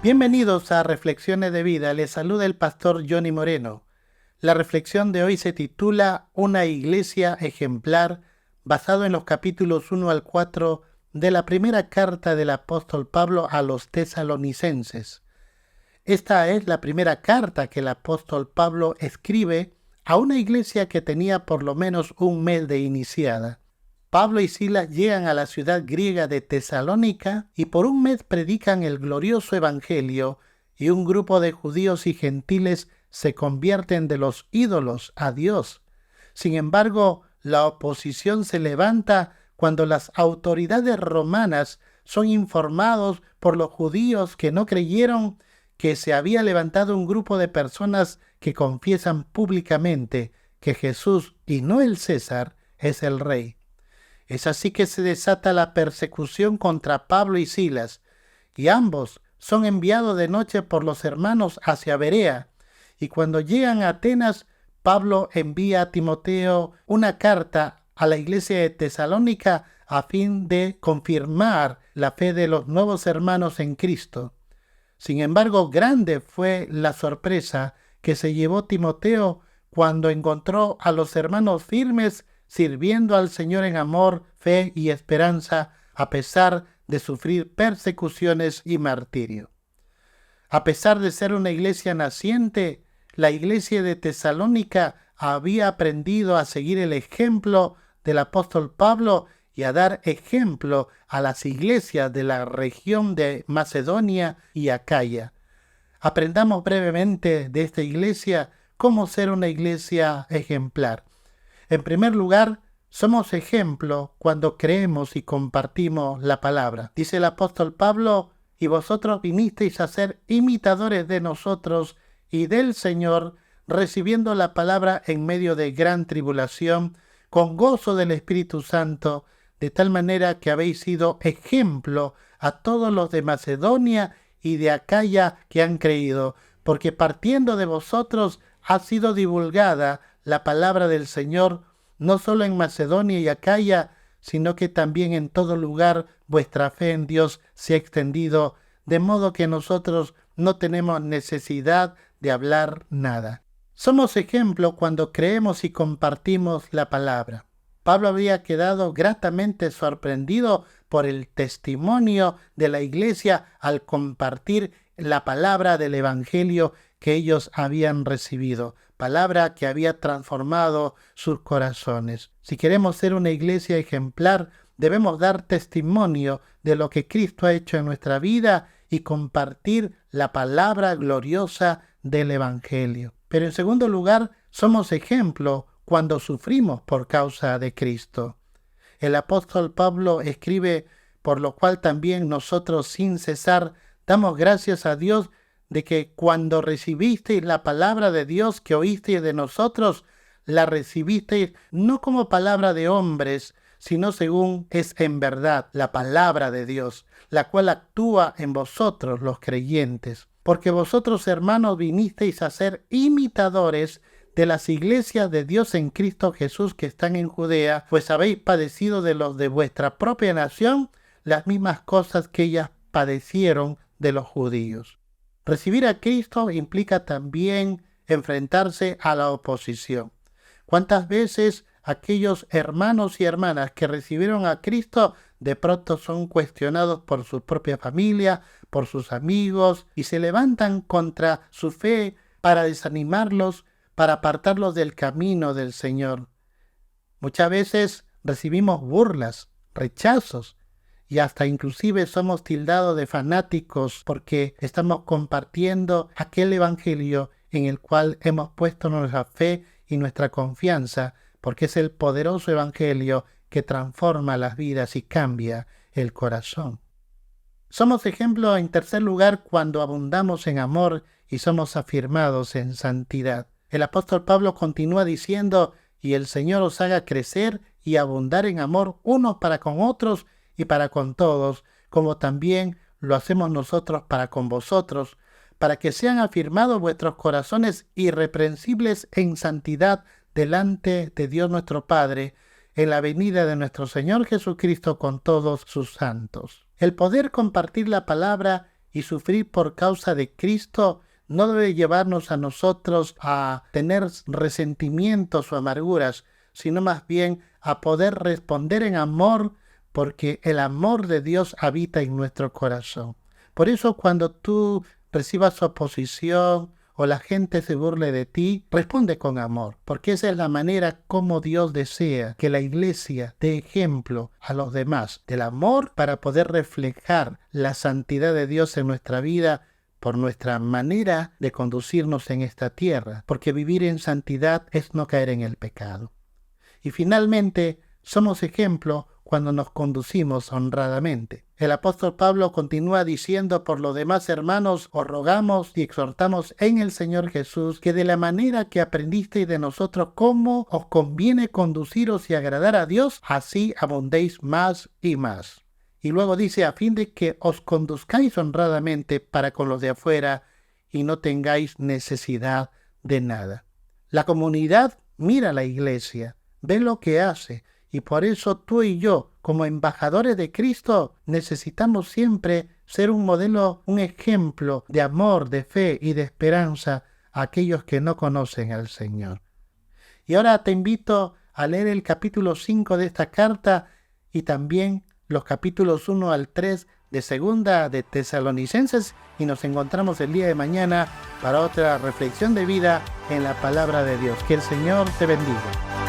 Bienvenidos a Reflexiones de Vida. Les saluda el pastor Johnny Moreno. La reflexión de hoy se titula Una iglesia ejemplar, basado en los capítulos 1 al 4 de la primera carta del apóstol Pablo a los tesalonicenses. Esta es la primera carta que el apóstol Pablo escribe a una iglesia que tenía por lo menos un mes de iniciada. Pablo y Silas llegan a la ciudad griega de Tesalónica y por un mes predican el glorioso evangelio, y un grupo de judíos y gentiles se convierten de los ídolos a Dios. Sin embargo, la oposición se levanta cuando las autoridades romanas son informados por los judíos que no creyeron que se había levantado un grupo de personas que confiesan públicamente que Jesús y no el César es el rey. Es así que se desata la persecución contra Pablo y Silas, y ambos son enviados de noche por los hermanos hacia Berea, y cuando llegan a Atenas, Pablo envía a Timoteo una carta a la iglesia de Tesalónica a fin de confirmar la fe de los nuevos hermanos en Cristo. Sin embargo, grande fue la sorpresa que se llevó Timoteo cuando encontró a los hermanos firmes sirviendo al Señor en amor, fe y esperanza, a pesar de sufrir persecuciones y martirio. A pesar de ser una iglesia naciente, la iglesia de Tesalónica había aprendido a seguir el ejemplo del apóstol Pablo y a dar ejemplo a las iglesias de la región de Macedonia y Acaya. Aprendamos brevemente de esta iglesia cómo ser una iglesia ejemplar. En primer lugar, somos ejemplo cuando creemos y compartimos la palabra. Dice el apóstol Pablo, y vosotros vinisteis a ser imitadores de nosotros y del Señor, recibiendo la palabra en medio de gran tribulación, con gozo del Espíritu Santo, de tal manera que habéis sido ejemplo a todos los de Macedonia y de Acaya que han creído, porque partiendo de vosotros ha sido divulgada la palabra del Señor, no solo en Macedonia y Acaya, sino que también en todo lugar vuestra fe en Dios se ha extendido, de modo que nosotros no tenemos necesidad de hablar nada. Somos ejemplo cuando creemos y compartimos la palabra. Pablo había quedado gratamente sorprendido por el testimonio de la iglesia al compartir la palabra del evangelio que ellos habían recibido, palabra que había transformado sus corazones. Si queremos ser una iglesia ejemplar, debemos dar testimonio de lo que Cristo ha hecho en nuestra vida y compartir la palabra gloriosa del evangelio. Pero en segundo lugar, somos ejemplo cuando sufrimos por causa de Cristo. El apóstol Pablo escribe, por lo cual también nosotros sin cesar damos gracias a Dios de que cuando recibisteis la palabra de Dios que oísteis de nosotros, la recibisteis no como palabra de hombres, sino según es en verdad la palabra de Dios, la cual actúa en vosotros los creyentes. Porque vosotros, hermanos, vinisteis a ser imitadores de las iglesias de Dios en Cristo Jesús que están en Judea, pues habéis padecido de los de vuestra propia nación las mismas cosas que ellas padecieron de los judíos. Recibir a Cristo implica también enfrentarse a la oposición. ¿Cuántas veces aquellos hermanos y hermanas que recibieron a Cristo de pronto son cuestionados por su propia familia, por sus amigos, y se levantan contra su fe para desanimarlos, para apartarlos del camino del Señor? Muchas veces recibimos burlas, rechazos, y hasta inclusive somos tildados de fanáticos porque estamos compartiendo aquel evangelio en el cual hemos puesto nuestra fe y nuestra confianza, porque es el poderoso evangelio que transforma las vidas y cambia el corazón. Somos ejemplo en tercer lugar cuando abundamos en amor y somos afirmados en santidad. El apóstol Pablo continúa diciendo, y el Señor os haga crecer y abundar en amor unos para con otros y para con todos, como también lo hacemos nosotros para con vosotros, para que sean afirmados vuestros corazones irreprensibles en santidad delante de Dios nuestro Padre, en la venida de nuestro Señor Jesucristo con todos sus santos. El poder compartir la palabra y sufrir por causa de Cristo no debe llevarnos a nosotros a tener resentimientos o amarguras, sino más bien a poder responder en amor, porque el amor de Dios habita en nuestro corazón. Por eso cuando tú recibas oposición o la gente se burle de ti, responde con amor, porque esa es la manera como Dios desea que la iglesia dé ejemplo a los demás del amor para poder reflejar la santidad de Dios en nuestra vida por nuestra manera de conducirnos en esta tierra, porque vivir en santidad es no caer en el pecado. Y finalmente, somos ejemplo cuando nos conducimos honradamente. El apóstol Pablo continúa diciendo: por lo demás, hermanos, os rogamos y exhortamos en el Señor Jesús que de la manera que aprendisteis de nosotros cómo os conviene conduciros y agradar a Dios, así abundéis más y más. Y luego dice: a fin de que os conduzcáis honradamente para con los de afuera y no tengáis necesidad de nada. La comunidad mira a la iglesia, ve lo que hace, y por eso tú y yo, como embajadores de Cristo, necesitamos siempre ser un modelo, un ejemplo de amor, de fe y de esperanza a aquellos que no conocen al Señor. Y ahora te invito a leer el capítulo 5 de esta carta y también los capítulos 1 al 3 de Segunda de Tesalonicenses, y nos encontramos el día de mañana para otra reflexión de vida en la palabra de Dios. Que el Señor te bendiga.